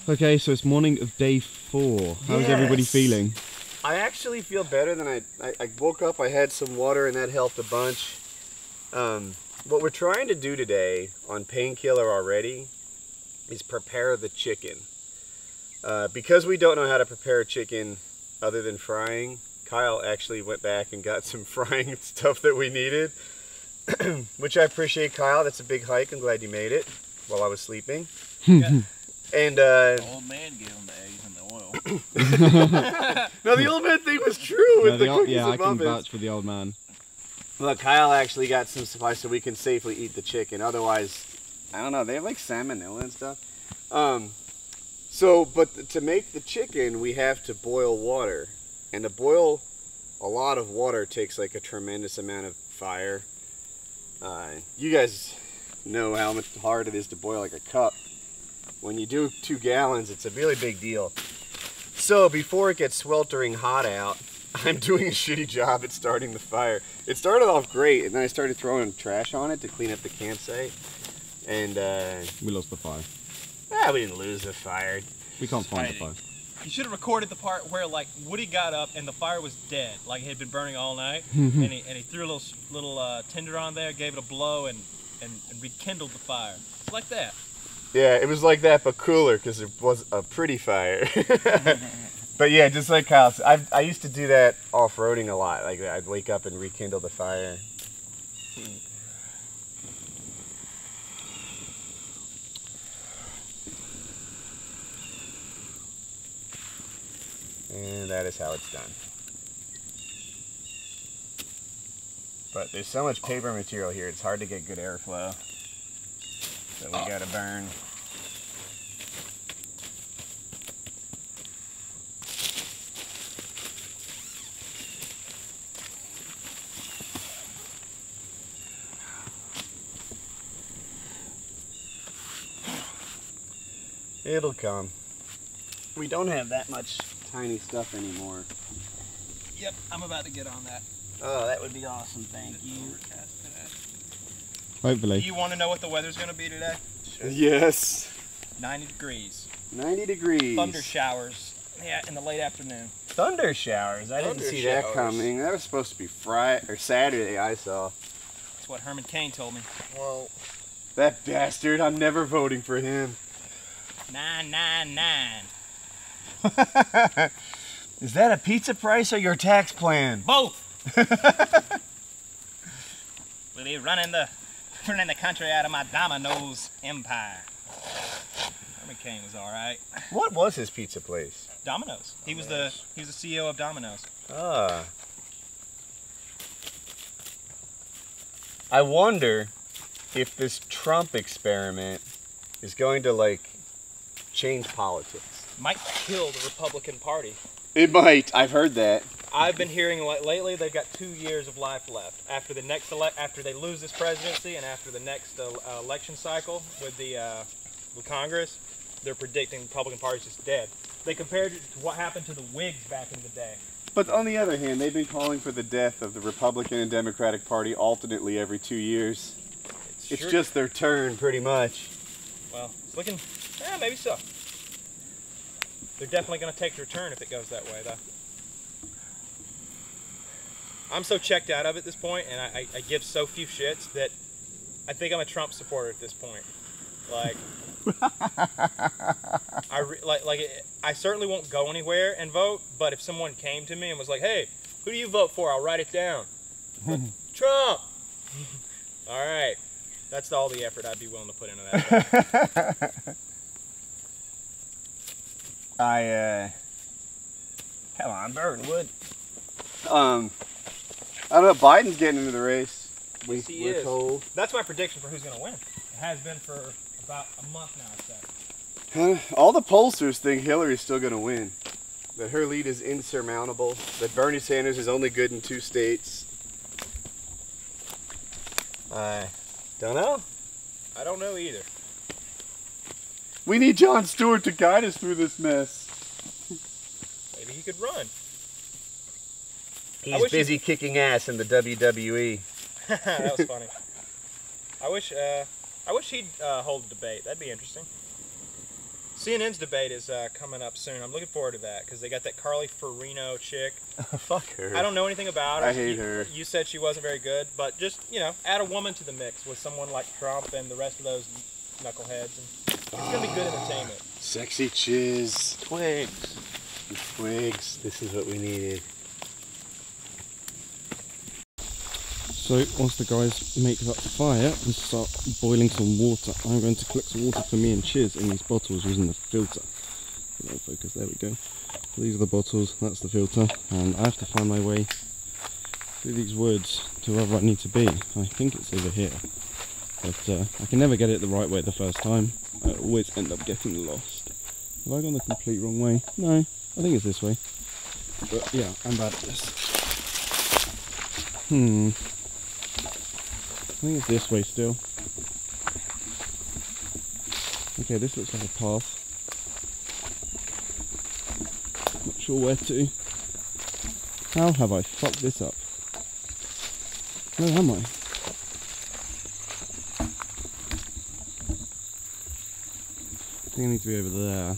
Okay, so it's morning of day 4. How's everybody feeling? I actually feel better than I woke up, I had some water, and that helped a bunch. What we're trying to do today on Painkiller already is prepare the chicken. Because we don't know how to prepare chicken other than frying, Kyle actually went back and got some frying stuff that we needed, which I appreciate, Kyle. That's a big hike. I'm glad you made it while I was sleeping. And the old man gave him the eggs and the oil. No, the old man thing was true with the cookies yeah, and I can muffins. vouch for the old man. Look, Kyle actually got some supplies so we can safely eat the chicken. Otherwise, I don't know, they have like salmonella and stuff. But to make the chicken, we have to boil water. And to boil a lot of water takes like a tremendous amount of fire. You guys know how much hard it is to boil like a cup. When you do 2 gallons, it's a really big deal. So before it gets sweltering hot out, I'm doing a shitty job at starting the fire. It started off great, and then I started throwing trash on it to clean up the campsite. And we lost the fire. We didn't lose the fire. We can't find the fire. You should have recorded the part where like Woody got up and the fire was dead, like it had been burning all night, and he threw a little tinder on there, gave it a blow, and rekindled the fire. It's like that. Yeah, it was like that, but cooler, because it was a pretty fire. But yeah, just like Kyle, I used to do that off-roading a lot. Like I'd wake up and rekindle the fire. And that is how it's done. But there's so much paper material here, it's hard to get good airflow. So we gotta burn. It'll come. We don't have that much tiny stuff anymore. Yep, I'm about to get on that. Oh, that would be awesome, thank you. Hopefully. Do you want to know what the weather's going to be today? Sure. Yes. 90 degrees. 90 degrees. Thunder showers. Yeah, in the late afternoon. Thunder showers? I didn't see that coming. That was supposed to be Friday or Saturday, I saw. That's what Herman Cain told me. Well, that bastard, I'm never voting for him. 999. Is that a pizza price or your tax plan? Both. We'll be running the country out of my Domino's empire. Herman Cain was all right. What was his pizza place? Domino's. He was the CEO of Domino's. Ah. I wonder if this Trump experiment is going to like change politics. Might kill the Republican Party. It might. I've heard that. I've been hearing lately they've got 2 years of life left after the next after they lose this presidency and after the next election cycle with Congress. They're predicting the Republican Party's just dead. They compared it to what happened to the Whigs back in the day. But on the other hand, they've been calling for the death of the Republican and Democratic Party alternately every 2 years. It's just their turn, pretty much. Well, it's looking, maybe so. They're definitely going to take their turn if it goes that way, though. I'm so checked out of it at this point, and I give so few shits that I think I'm a Trump supporter at this point. Like, I certainly won't go anywhere and vote, but if someone came to me and was like, hey, who do you vote for? I'll write it down. Trump! All right. That's all the effort I'd be willing to put into that. Come on, Burnwood. I don't know, Biden's getting into the race. We're told. That's my prediction for who's going to win. It has been for about a month now, I'd say. All the pollsters think Hillary's still going to win. That her lead is insurmountable. That Bernie Sanders is only good in 2 states. I don't know. I don't know either. We need Jon Stewart to guide us through this mess. Maybe he could run. He's busy kicking ass in the WWE. That was funny. I wish he'd hold a debate. That'd be interesting. CNN's debate is coming up soon. I'm looking forward to that because they got that Carly Fiorina chick. Fuck her. I don't know anything about her. I hate her. You said she wasn't very good, but just, you know, add a woman to the mix with someone like Trump and the rest of those knuckleheads. And it's going to be good entertainment. Sexy chiz. Twigs. Twigs. This is what we needed. So once the guys make that fire and start boiling some water, I'm going to collect some water for me and Chiz in these bottles using the filter. Focus, there we go. So these are the bottles, that's the filter, and I have to find my way through these woods to wherever I need to be. I think it's over here, but I can never get it the right way the first time. I always end up getting lost. Have I gone the complete wrong way? No, I think it's this way. But yeah, I'm bad at this. I think it's this way still. Okay, this looks like a path. Not sure where to. How have I fucked this up? Where am I? I think I need to be over there.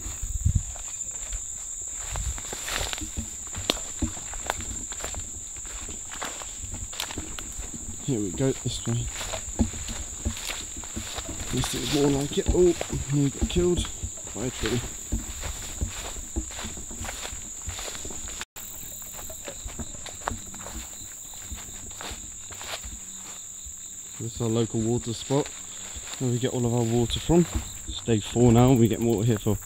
Here we go, this way. This seems more like it. Oh, he got killed by a tree. This is our local water spot where we get all of our water from. It's day 4 now, we get water here for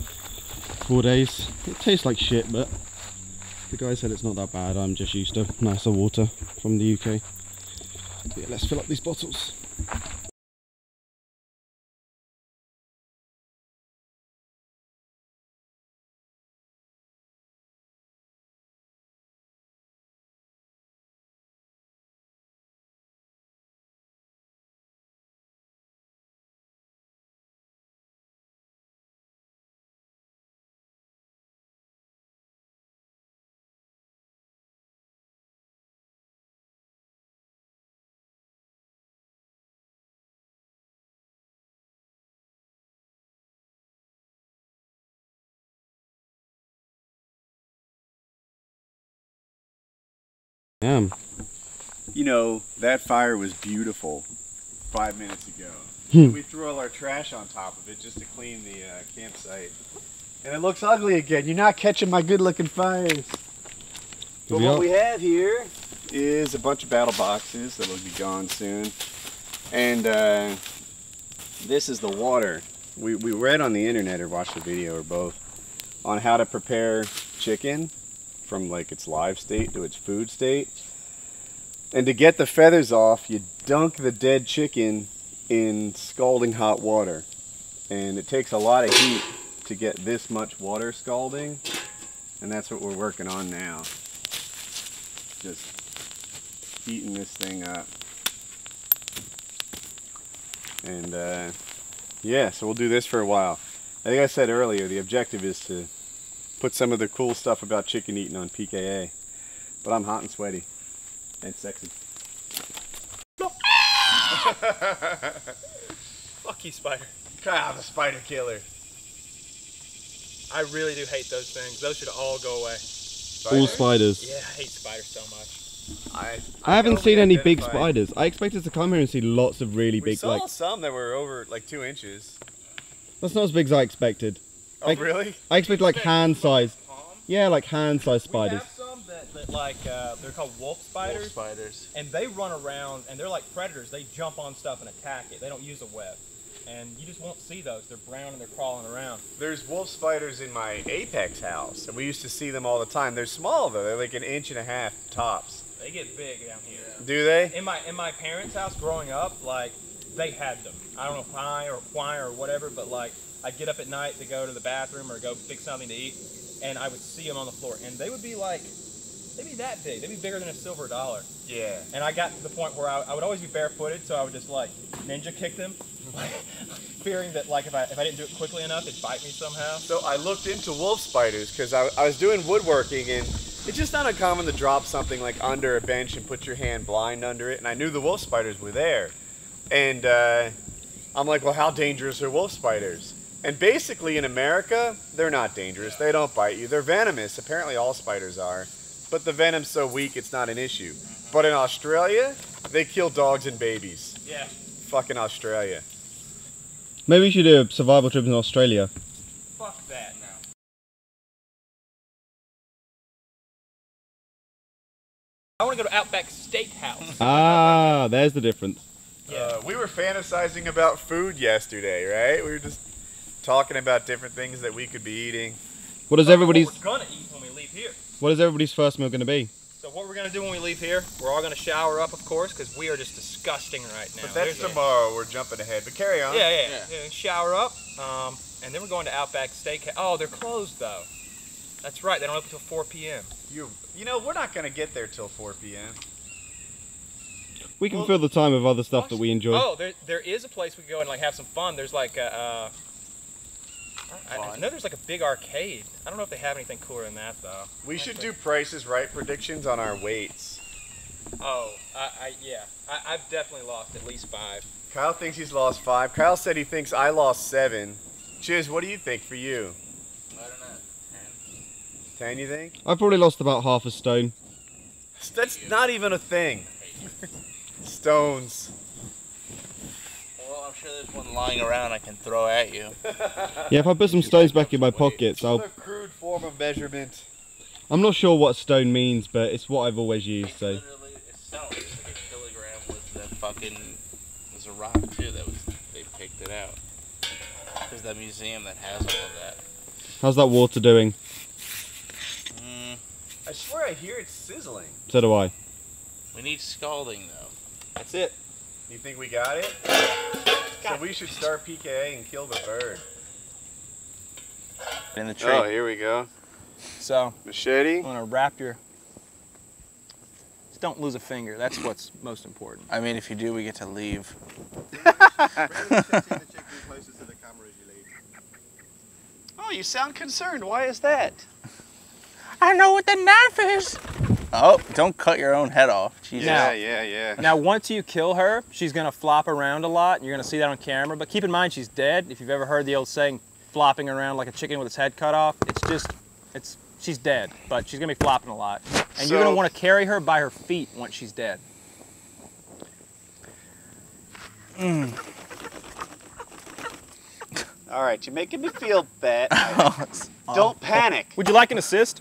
4 days. It tastes like shit, but the guy said it's not that bad. I'm just used to nicer water from the UK. Yeah, let's fill up these bottles. You know, that fire was beautiful 5 minutes ago. We threw all our trash on top of it just to clean the campsite. And it looks ugly again. You're not catching my good looking fires. But what we have here is a bunch of battle boxes that will be gone soon. And this is the water. We read on the internet or watched a video or both on how to prepare chicken from like its live state to its food state. And to get the feathers off, you dunk the dead chicken in scalding hot water. And it takes a lot of heat to get this much water scalding. And that's what we're working on now. Just heating this thing up. And yeah, so we'll do this for a while. I think I said earlier, the objective is to put some of the cool stuff about chicken eating on PKA. But I'm hot and sweaty. And sexy. Fuck you, spider. Ah, the spider killer. I really do hate those things. Those should all go away. All spiders. Yeah, I hate spiders so much. I haven't seen any big spiders. I expected to come here and see lots of really big, We saw some that were over like 2 inches. That's not as big as I expected. Oh, really? I expected like hand-sized. Yeah, like hand-sized spiders. We have some that like, they're called wolf spiders. Wolf spiders. And they run around, and they're like predators. They jump on stuff and attack it. They don't use a web. And you just won't see those. They're brown and they're crawling around. There's wolf spiders in my Apex house, and we used to see them all the time. They're small though. They're like 1.5 inches tops. They get big down here. Do they? In my parents' house growing up, like, they had them. I don't know why or whatever, but like, I'd get up at night to go to the bathroom or go fix something to eat, and I would see them on the floor, and they would be like, they'd be that big. They'd be bigger than a silver dollar. Yeah. And I got to the point where I would always be barefooted, so I would just like ninja kick them, fearing that like if I didn't do it quickly enough, it'd bite me somehow. So I looked into wolf spiders because I was doing woodworking, and it's just not uncommon to drop something like under a bench and put your hand blind under it, and I knew the wolf spiders were there. And I'm like, well, how dangerous are wolf spiders? And basically in America, they're not dangerous. They don't bite you. They're venomous. Apparently all spiders are. But the venom's so weak, it's not an issue. But in Australia, they kill dogs and babies. Yeah. Fucking Australia. Maybe we should do a survival trip in Australia. Fuck that now. I want to go to Outback Steakhouse. Ah, there's the difference. Yeah. We were fantasizing about food yesterday, right? We were just talking about different things that we could be eating. What is everybody's What we're gonna eat when we leave here. What is everybody's first meal going to be? So what we're gonna do when we leave here, we're all gonna shower up, of course, because we are just disgusting right now. But that's tomorrow. We're jumping ahead. But carry on. Yeah. Shower up, and then we're going to Outback Steakhouse. Oh, they're closed though. That's right. They don't open until 4 p.m. You know, we're not gonna get there till 4 p.m. We can fill the time with other stuff that we enjoy. Oh, there is a place we can go and like have some fun. There's like a, I know there's like a big arcade. I don't know if they have anything cooler than that though. We should do Prices Right predictions on our weights. Oh, yeah. I've definitely lost at least 5. Kyle thinks he's lost 5. Kyle said he thinks I lost 7. Chiz, what do you think for you? I don't know. 10, you think? I've probably lost about half a stone. That's not even a thing. Stones. Well, I'm sure there's one lying around I can throw at you. Yeah, if I put some stones back in my pockets, It's a crude form of measurement. I'm not sure what stone means, but it's what I've always used, so. Literally, it's stone. It's like a kilogram with the fucking... There's a rock, too, they picked it out. There's that museum that has all of that. How's that water doing? I swear I hear it sizzling. So do I. We need scalding, though. That's it. You think we got it? So we should start PKA and kill the bird. In the tree. Oh, here we go. So, Machete. I'm gonna wrap your... Just don't lose a finger. That's what's most important. I mean, if you do, we get to leave. Oh, you sound concerned. Why is that? I know what the knife is! Oh, don't cut your own head off. Jesus. Yeah. Now, once you kill her, she's gonna flop around a lot, and you're gonna see that on camera. But keep in mind, she's dead. If you've ever heard the old saying, flopping around like a chicken with its head cut off, she's dead, but she's gonna be flopping a lot. And you're gonna want to carry her by her feet once she's dead. All right, you're making me feel bad. Don't panic. Would you like an assist?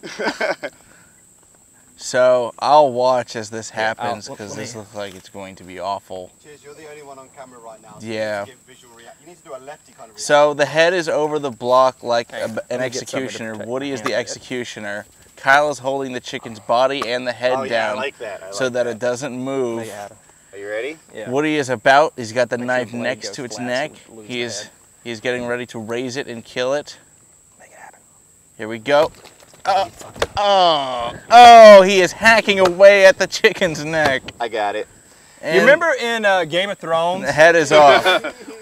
So, I'll watch as this happens, I'll- because let me- this looks like it's going to be awful. Cheers, you're the only one on camera right now. So Yeah. You, need to give visual you need to do a lefty kind of reaction. So, the head is over the block like Hey, an let me get something to executioner. protect Woody my is the hand. executioner. Kyle is holding the chicken's body and the head Oh, yeah, down I like that. so that it doesn't move. Are you ready? Yeah. Woody is about, he's got the Make sure knife the blade next goes to its flat so neck. we lose He the is head. he's getting ready to raise it and kill it. Make it happen. Here we go. Oh, he is hacking away at the chicken's neck. I got it. And You remember in Game of Thrones the head is off.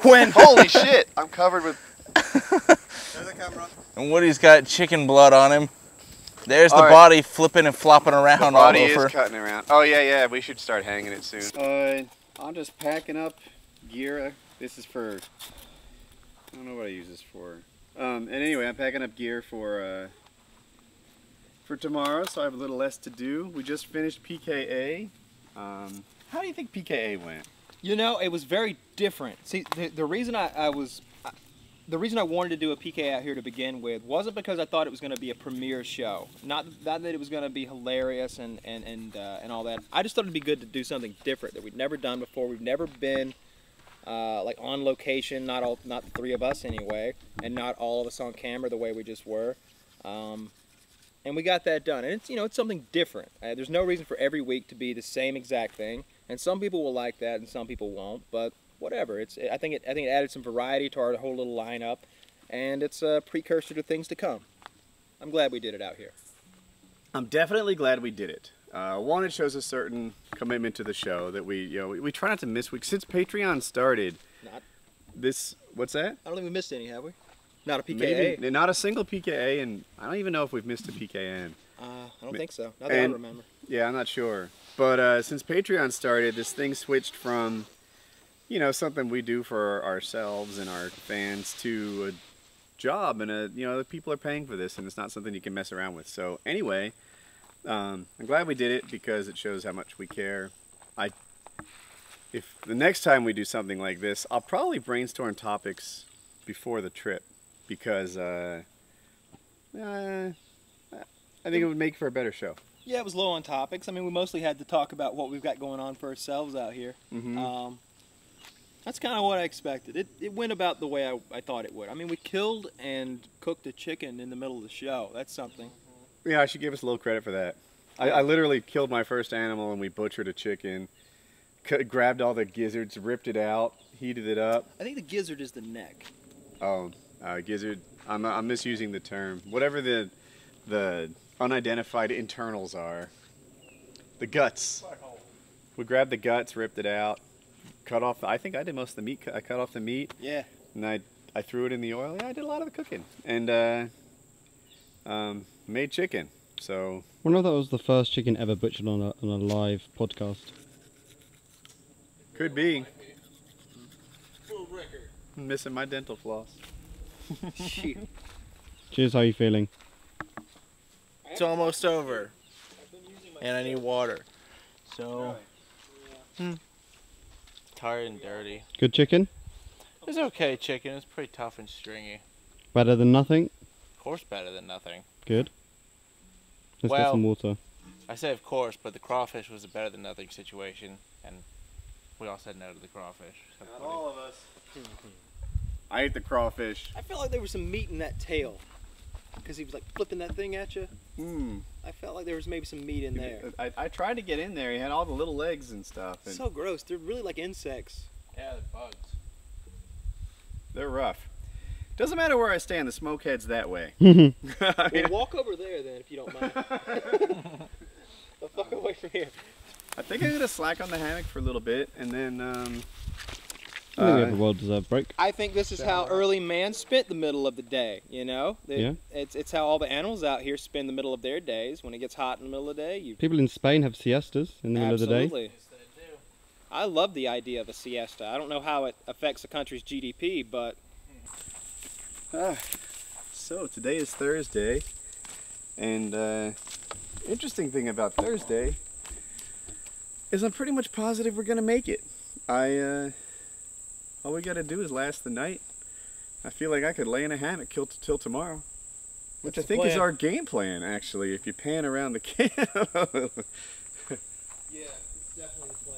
when Holy shit! I'm covered with. There's the camera. And Woody's got chicken blood on him. There's the All right. body flipping and flopping around all Body over. is cutting around. Oh yeah. We should start hanging it soon. I'm just packing up gear. This is for. I don't know what I use this for. And anyway, I'm packing up gear for tomorrow, so I have a little less to do. We just finished PKA. How do you think PKA went? You know, it was very different. See, the reason the reason I wanted to do a PK out here to begin with wasn't because I thought it was going to be a premiere show. Not that it was going to be hilarious and all that. I just thought it'd be good to do something different that we'd never done before. We've never been like on location, not the 3 of us anyway, and not all of us on camera the way we just were. And we got that done, and it's, you know, it's something different. There's no reason for every week to be the same exact thing, and some people will like that, and some people won't. But whatever. I think it added some variety to our whole little lineup, and it's a precursor to things to come. I'm glad we did it out here. I'm definitely glad we did it. One, it shows a certain commitment to the show that we try not to miss weeks since Patreon started. What's that? I don't think we missed any, have we? Not a PKA. Maybe, not a single PKA, and I don't even know if we've missed a PKN. I don't think so. Not that I remember. Yeah, I'm not sure. But since Patreon started, this thing switched from, something we do for ourselves and our fans to job, and the people are paying for this, and it's not something you can mess around with. So anyway, I'm glad we did it because it shows how much we care. If the next time we do something like this, I'll probably brainstorm topics before the trip because I think it would make for a better show. Yeah, it was low on topics. I mean, we mostly had to talk about what we've got going on for ourselves out here. Mm-hmm. That's kind of what I expected. It went about the way I thought it would. I mean, we killed and cooked a chicken in the middle of the show. That's something. Yeah, I should give us a little credit for that. I literally killed my first animal and we butchered a chicken, grabbed all the gizzards, ripped it out, heated it up. I think the gizzard is the neck. Oh, gizzard. I'm misusing the term. Whatever the unidentified internals are. The guts. We grabbed the guts, ripped it out, cut off. I think I did most of the meat. I cut off the meat. Yeah. And I threw it in the oil. Yeah, I did a lot of the cooking and made chicken. So. I wonder if that was the first chicken ever butchered on a live podcast. Could be. I'm missing my dental floss. Cheers, how are you feeling? It's almost over. And I need water. So, tired and dirty. Good chicken? It was okay chicken. It was pretty tough and stringy. Better than nothing? Of course better than nothing. Good. Let's get Well, some water. I say of course, but the crawfish was a better than nothing situation. And we all said no to the crawfish. So Not all of us. I ate the crawfish. I felt like there was some meat in that tail. Because he was like flipping that thing at you. I felt like there was maybe some meat in there. I tried to get in there. He had all the little legs and stuff. And So gross. They're really like insects. yeah, the bugs. they're rough. Doesn't matter where I stand, the smoke head's that way. Well, walk over there then, if you don't mind. The fuck away from here. I think I'm gonna slack on the hammock for a little bit, and then I think we have a well-deserved break. I think this is how early man spent the middle of the day, you know? Yeah. It's how all the animals out here spend the middle of their days. When it gets hot in the middle of the day, you... People in Spain have siestas in the middle of the day. Absolutely. I love the idea of a siesta. I don't know how it affects a country's GDP, but... So today is Thursday, and interesting thing about Thursday is I'm pretty much positive we're gonna make it. All we gotta do is last the night. I feel like I could lay in a hammock till tomorrow, which I think is our game plan. Actually, if you pan around the camp. Yeah, it's definitely the plan.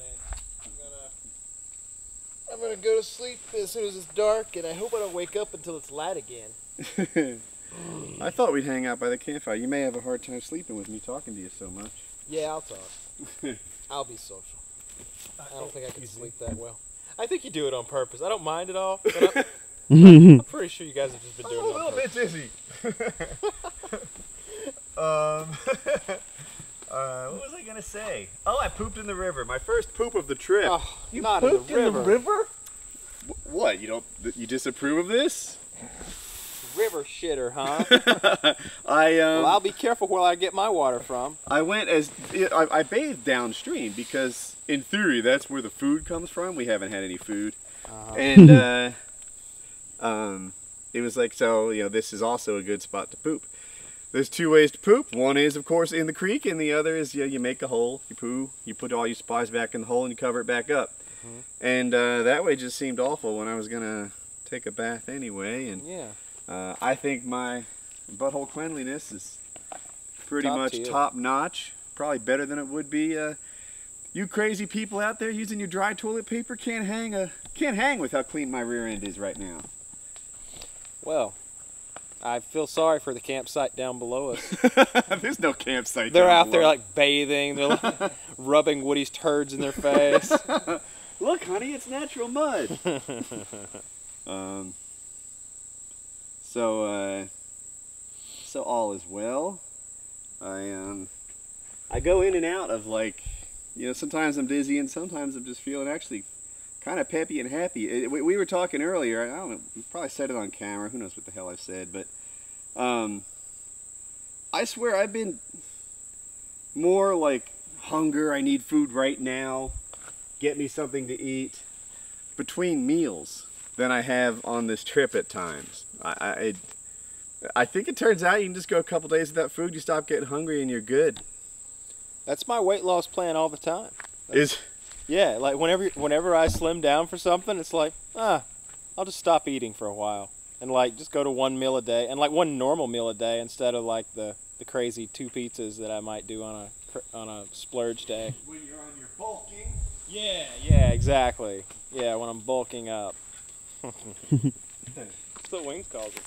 I'm gonna go to sleep as soon as it's dark, and I hope I don't wake up until it's light again. I thought we'd hang out by the campfire. You may have a hard time sleeping with me talking to you so much. Yeah, I'll talk. I'll be social. I don't think I can sleep that well. I think you do it on purpose. I don't mind at all, but I'm pretty sure you guys have just been doing it on purpose. dizzy. What was I gonna say? Oh, I pooped in the river. My first poop of the trip. Oh, you not in the river. What? You disapprove of this? River shitter, huh? Well, I'll be careful where I get my water from. I bathed downstream because in theory that's where the food comes from. We haven't had any food, and it was like, so this is also a good spot to poop. There's two ways to poop. One is, of course, in the creek, and the other is you make a hole, you poo, you put all your supplies back in the hole, and you cover it back up. And that way just seemed awful when I was gonna take a bath anyway. And I think my butthole cleanliness is pretty much top notch. Probably better than it would be. You crazy people out there using your dry toilet paper can't hang with how clean my rear end is right now. Well, I feel sorry for the campsite down below us. There's no campsite. They're out there like bathing. They're like rubbing Woody's turds in their face. Look, honey, it's natural mud. So all is well. I go in and out of sometimes I'm dizzy and sometimes I'm just feeling actually kind of peppy and happy. We were talking earlier, I don't know, we probably said it on camera, who knows what the hell I said, but I swear I've been more like hunger, I need food right now, get me something to eat, between meals than I have on this trip at times. I think it turns out you can just go a couple days without food, you stop getting hungry, and you're good. That's my weight loss plan all the time. Is Yeah, like whenever I slim down for something, it's like, I'll just stop eating for a while. And like just go to 1 meal a day, and like 1 normal meal a day instead of like the crazy 2 pizzas that I might do on a splurge day. when you're on your bulking. Yeah, exactly. Yeah, when I'm bulking up. That's what Wings calls it.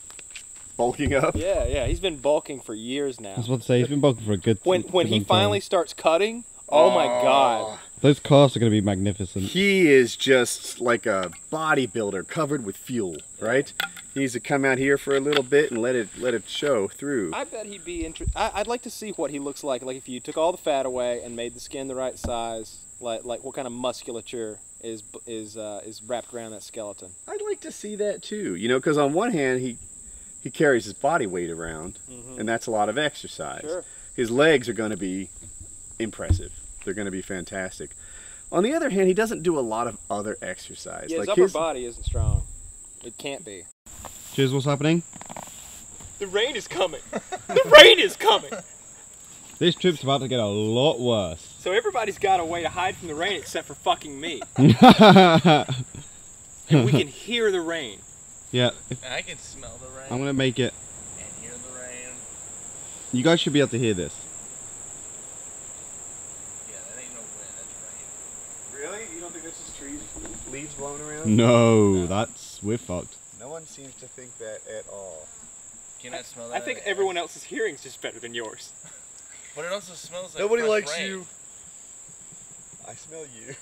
Bulking up? Yeah, he's been bulking for years now. I was about to say, he's been bulking for a good When good he long finally time. starts cutting, oh my god. Those calves are going to be magnificent. He is just like a bodybuilder covered with fuel, right? He needs to come out here for a little bit and let it show through. I bet he'd be I'd like to see what he looks like if you took all the fat away and made the skin the right size, like what kind of musculature is wrapped around that skeleton. I'd like to see that too, you know, because on one hand he carries his body weight around, and that's a lot of exercise. Sure. His legs are going to be impressive. They're going to be fantastic. On the other hand, he doesn't do a lot of other exercise. Yeah, his like upper body isn't strong. It can't be. Cheers, what's happening? The rain is coming. The rain is coming. This trip's about to get a lot worse. So everybody's got a way to hide from the rain except for fucking me. And we can hear the rain. Yeah, And I can smell the rain. I'm going to make it. And hear the rain. You guys should be able to hear this. Yeah, that ain't no wind, that's rain. Really? You don't think that's just trees, leaves blowing around? No, we're fucked. No one seems to think that at all. Can you not smell that? I think everyone else's hearing's just better than yours. But it also smells like Nobody fresh likes rain. you. I smell you.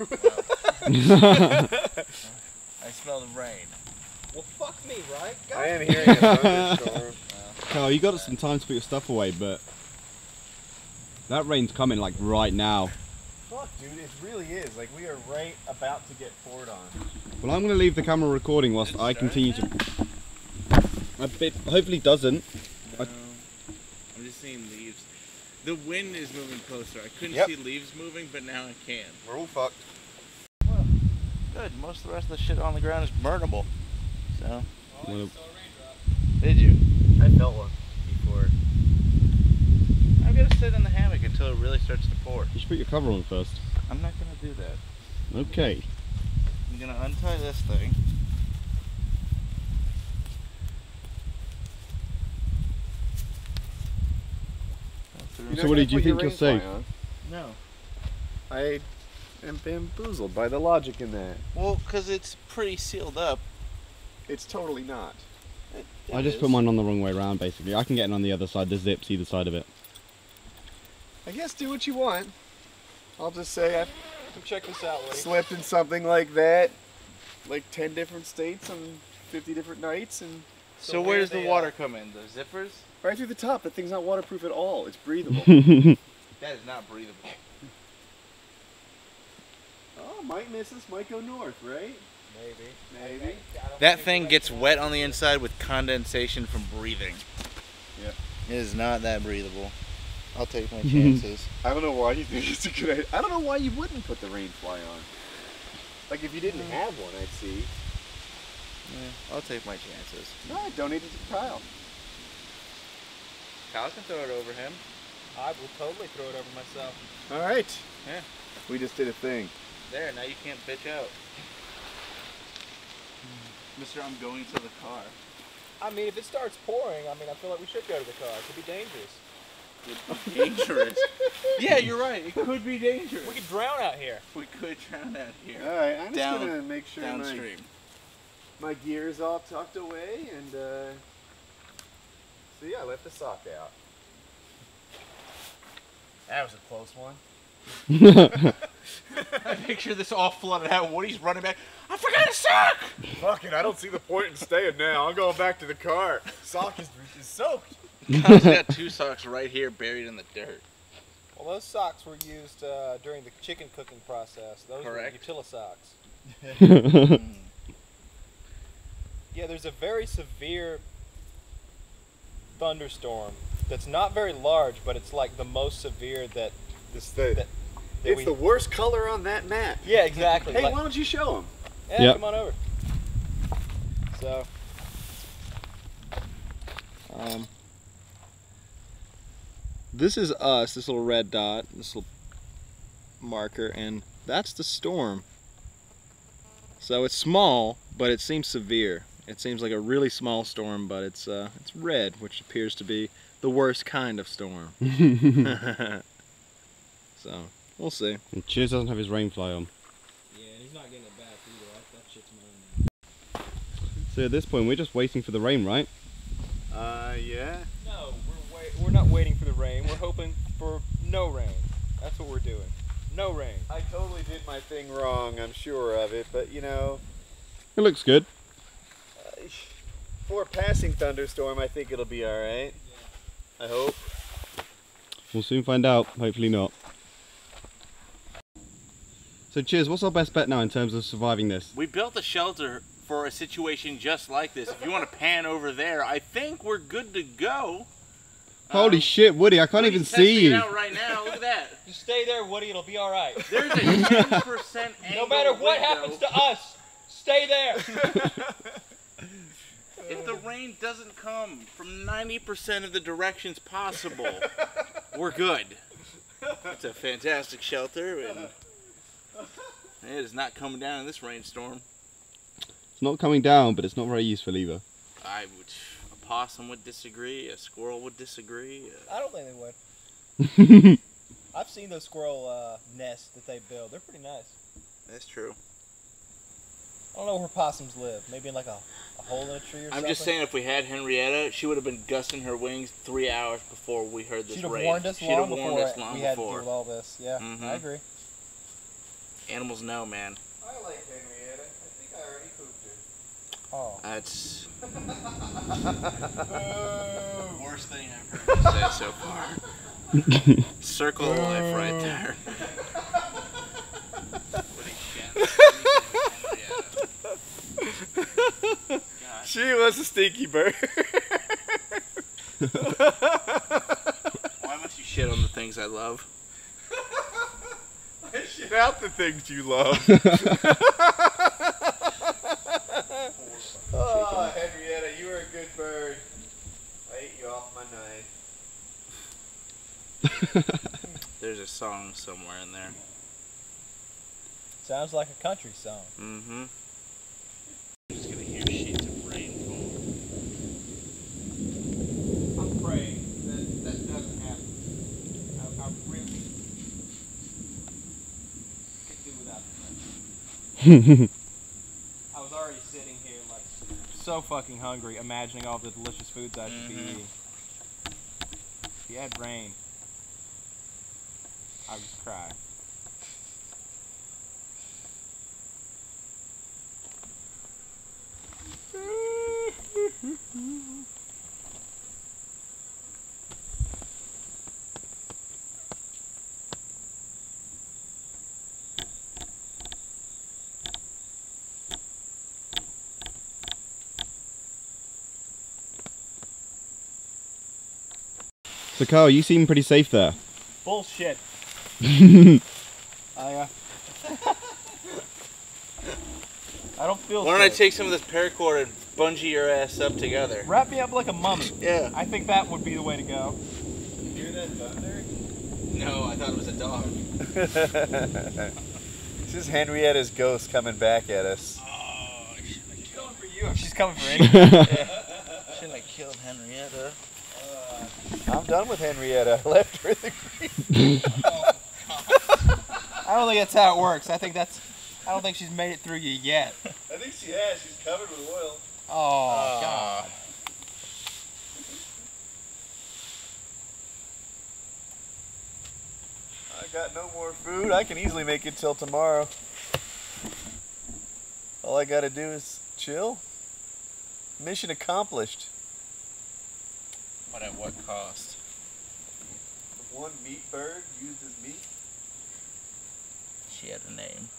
I smell the rain. Well, fuck me, right? I am hearing a thunderstorm. Carl, you got some time to put your stuff away, but that rain's coming like right now. Fuck, dude, it really is. Like, we are right about to get poured on. Well, I'm going to leave the camera recording whilst I continue to... hopefully it doesn't. No, I'm just seeing leaves. The wind is moving closer. I couldn't Yep. see leaves moving, but now I can. We're all fucked. Good. Most of the rest of the shit on the ground is burnable. So. Well, Did you? I felt one before. I'm gonna sit in the hammock until it really starts to pour. you should put your cover on first. I'm not gonna do that. Okay. I'm gonna untie this thing. So what did you think you're safe? No. I am bamboozled by the logic in that. Well, because it's pretty sealed up. It's totally not. I just put mine on the wrong way around, basically. I can get it on the other side. The zip's either side of it. I guess do what you want. I'll just say I Check this out, Woody. slept in something like that, like 10 different states on 50 different nights, and So where does the water come in? The zippers? right through the top. That thing's not waterproof at all. It's breathable. That is not breathable. Oh, might miss us, might go north, right? Maybe. That thing gets wet on the inside with condensation from breathing. Yep. It is not that breathable. I'll take my chances. I don't know why you think it's a good idea. I don't know why you wouldn't put the rain fly on. Like, if you didn't have one, I'd see. Yeah, I'll take my chances. No, I donate it to Kyle. Kyle can throw it over him. I will totally throw it over myself. All right. Yeah. We just did a thing. There, now you can't bitch out. Mister, I'm going to the car. I mean, if it starts pouring, I mean, I feel like we should go to the car. It could be dangerous. It's dangerous. Yeah, you're right. It could be dangerous. We could drown out here. We could drown out here. All right, I'm Down- just gonna make sure Downstream. my gear is all tucked away, and so yeah, I left the sock out. That was a close one. I picture this all flooded out. Woody's running back. I forgot a sock! Fuck it, I don't see the point in staying now. I'm going back to the car. Sock is soaked. Kyle's got 2 socks right here buried in the dirt. Well, those socks were used during the chicken cooking process. Those Correct. were Utila socks. Yeah, there's a very severe thunderstorm that's not very large, but it's like the most severe that It's that we... the worst color on that map. Yeah, exactly. Hey, like, why don't you show them? yeah, Yep. come on over. So, This is us, this little red dot, this little marker, and that's the storm. So it's small, but it seems severe. It seems like a really small storm, but it's red, which appears to be the worst kind of storm. So, we'll see. And Cheers doesn't have his rain fly on. Yeah, he's not getting it back either. That shit's mine now. So at this point, we're just waiting for the rain, right? Yeah. No, we're not waiting for the rain. We're hoping for no rain. That's what we're doing. No rain. I totally did my thing wrong, I'm sure of it, but you know, It looks good. for a passing thunderstorm, I think it'll be alright. Yeah. I hope. We'll soon find out. Hopefully not. So Cheers, what's our best bet now in terms of surviving this? We built a shelter for a situation just like this. If you want to pan over there, I think we're good to go. Holy shit, Woody, I can't even see you. It out right now. Look at that. Just stay there, Woody. It'll be all right. There's a 10% angle. No matter what window. happens to us, stay there. If the rain doesn't come from 90% of the directions possible, we're good. It's a fantastic shelter, and it is not coming down in this rainstorm. It's not coming down, but it's not very useful either. A possum would disagree, a squirrel would disagree. I don't think they would. I've seen those squirrel nests that they build. They're pretty nice. That's true. I don't know where possums live. Maybe in like a hole in a tree or something. I'm just saying, if we had Henrietta, she would have been gusting her wings 3 hours before we heard this She'd have rain. warned us She'd have long warned before us long we had to before. deal with all this. Yeah, Mhm. I agree. Animals know, man. I like Henrietta. I think I already pooped her. Oh. That's worst thing I've heard you say so far. Circle of life right there. She was a stinky bird. Why must you shit on the things I love? I shit out the things you love. Oh, Henrietta, you were a good bird. I ate you off my knife. There's a song somewhere in there. Sounds like a country song. Mm-hmm. I'm just gonna hear sheets of rain fall. I'm praying that doesn't happen. I really could do without the I was already sitting here like so fucking hungry, imagining all the delicious foods I should be eating. If you had rain, I would just cry. So Carl, you seem pretty safe there. Bullshit. I don't feel Why don't I safe. take some of this paracord and bungee your ass up together? Wrap me up like a mummy. Yeah. I think that would be the way to go. You hear that thunder? No, I thought it was a dog. This is Henrietta's ghost coming back at us. Oh, She's coming for you if she's coming for anyone. shouldn't have killed Henrietta. I'm done with Henrietta. I left her in the green. I don't think that's how it works. I don't think she's made it through you yet. I think she has. She's covered with oil. Oh, God. I got no more food. I can easily make it till tomorrow. All I gotta do is chill. Mission accomplished. But at what cost? One meat bird used as meat. She had a name.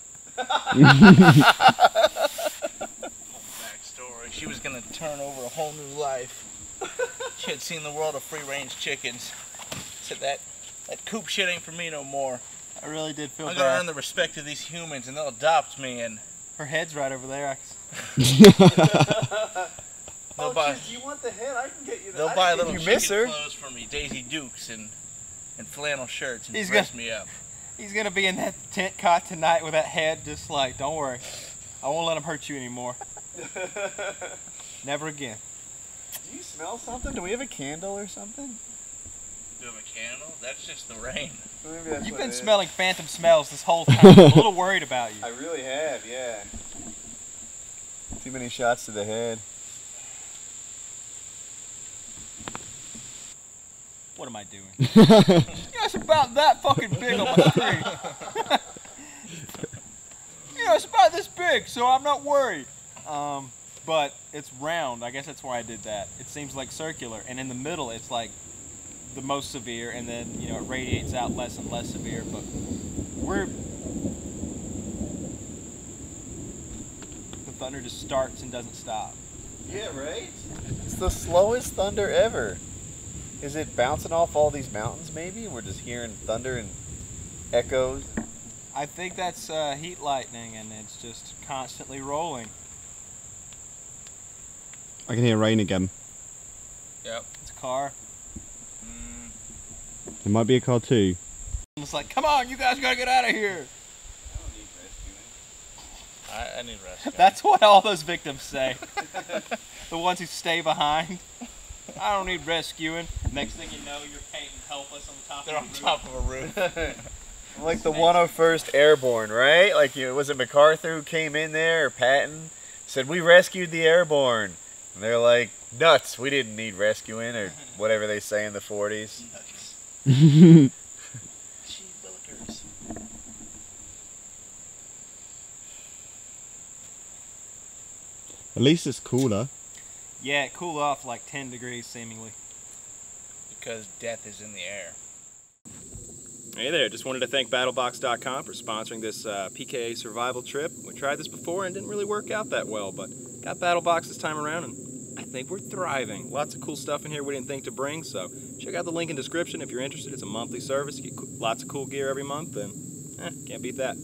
Backstory. She was gonna turn over a whole new life. She had seen the world of free-range chickens. Said that coop shit ain't for me no more. I really did feel I'm gonna bad. earn the respect of these humans, and they'll adopt me. And Her head's right over there. They'll buy. You want the head? I can get you. They'll buy little you chicken miss her? clothes for me, Daisy Dukes and flannel shirts, and He's dress me up. He's gonna be in that tent cot tonight with that head, just like, don't worry, I won't let him hurt you anymore. Never again. Do you smell something? Do we have a candle or something? Do you have a candle? That's just the rain. Maybe that's You've what been it is. smelling phantom smells this whole time. I'm a little worried about you. I really have, yeah. Too many shots to the head. What am I doing? Yeah, it's about that fucking big on my screen. Yeah, it's about this big, so I'm not worried. But it's round. I guess that's why I did that. It seems like circular, and in the middle, it's like the most severe, and then it radiates out less and less severe. But the thunder just starts and doesn't stop. Yeah, right? It's the slowest thunder ever. Is it bouncing off all these mountains, maybe? We're just hearing thunder and echoes. I think that's heat lightning, and it's just constantly rolling. I can hear rain again. Yep. It's a car. It might be a car too. It's like, come on, you guys gotta get out of here. I need rest. That's what all those victims say. The ones who stay behind. I don't need rescuing. Next thing you know, you're painting helpless on the top They're of on the top of a roof. Like the 101st Airborne, right? Like, was it MacArthur who came in there, or Patton? Said, we rescued the Airborne. And they're like, nuts, we didn't need rescuing, or whatever they say in the 40s. Gee willikers. At least it's cooler. Yeah, it cooled off like 10 degrees seemingly. Because death is in the air. Hey there, just wanted to thank BattleBox.com for sponsoring this PKA survival trip. We tried this before and didn't really work out that well, but got BattleBox this time around and I think we're thriving. Lots of cool stuff in here we didn't think to bring, so check out the link in the description if you're interested. It's a monthly service. You get lots of cool gear every month and can't beat that.